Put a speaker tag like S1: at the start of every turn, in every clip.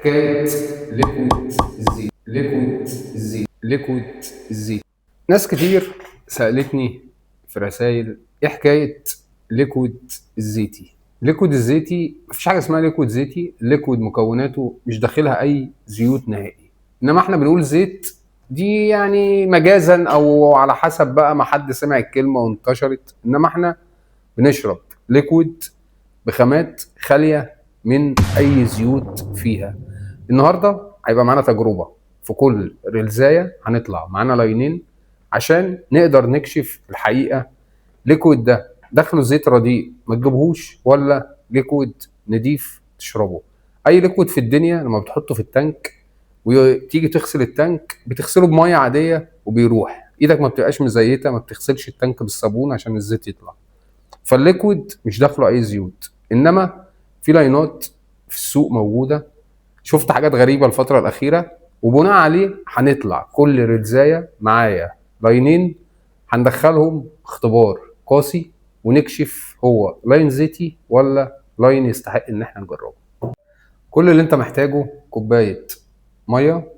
S1: حكاية ليكويد الزيت. ناس كتير سألتني في رسائل ايه حكاية ليكويد الزيتي. ليكويد الزيتي مفيش حاجة اسمها ليكويد زيتي، الليكويد مكوناته مش داخلها أي زيوت نهائي، إنما احنا بنقول زيت دي يعني مجازا أو على حسب بقى ما حد سمع الكلمة وانتشرت، إنما احنا بنشرب ليكويد بخامات خالية من أي زيوت فيها. النهارده هيبقى معانا تجربه، في كل ريلزايه هنطلع معانا لاينين عشان نقدر نكشف الحقيقه. ليكويد ده داخله زيت رديء ما تجيبهوش، ولا ليكويد نضيف تشربه. اي ليكويد في الدنيا لما بتحطه في التانك وتيجي تغسل التانك بتغسله بميه عاديه وبيروح، ايدك ما بتبقاش مزيته، ما بتغسلش التانك بالصابون عشان الزيت يطلع. فالليكويد مش داخله اي زيوت، انما في لاينات في السوق موجوده. شفت حاجات غريبه الفتره الاخيره، وبناء عليه هنطلع كل ريلزايه معايا لاينين هندخلهم اختبار قاسي ونكشف هو لاين زيتي ولا لاين يستحق ان احنا نجربه. كل اللي انت محتاجه كوبايه ميه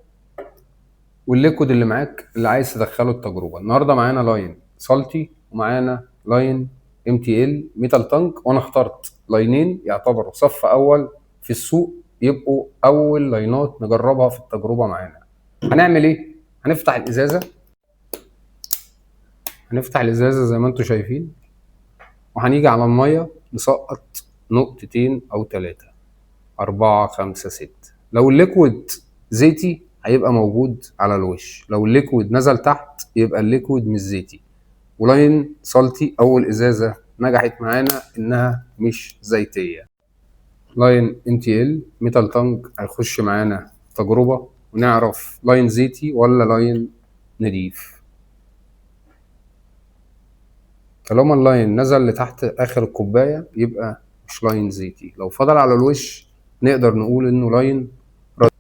S1: والليكود اللي معاك اللي عايز تدخله التجربه. النهارده معانا لاين سالتي ومعانا لاين MTL ميتال تانك، وانا اخترت لاينين يعتبروا صف اول في السوق، يبقوا اول لاينات نجربها في التجربه معانا. هنعمل ايه؟ هنفتح الازازه زي ما انتم شايفين، وهنيجي على الميه نسقط نقطتين او 3 4 5 6. لو الليكويد زيتي هيبقى موجود على الوش، لو الليكويد نزل تحت يبقى الليكويد مش زيتي. ولاين سالتي اول ازازه نجحت معانا انها مش زيتيه. لاين MTL ميتال تانج هيخش معانا تجربه ونعرف لاين زيتي ولا لاين نضيف. طالما اللاين نزل لتحت اخر الكوبايه يبقى مش لاين زيتي، لو فضل على الوش نقدر نقول انه لاين رديء.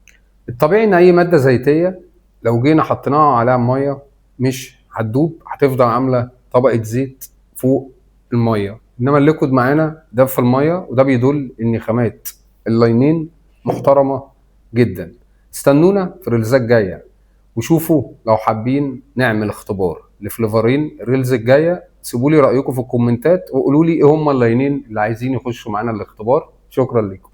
S1: الطبيعي ان اي ماده زيتيه لو جينا حطيناها عليها ميه مش هتدوب، هتفضل عامله طبقه زيت فوق الميه، انما الليكود معانا ده في الميه، وده بيدل ان خامات اللاينين محترمه جدا. استنونا في الريلزات الجايه وشوفوا لو حابين نعمل اختبار لفليفرين الريلز الجايه. سيبوا لي رايكم في الكومنتات وقولوا لي ايه هم اللاينين اللي عايزين يخشوا معانا الاختبار. شكرا لكم.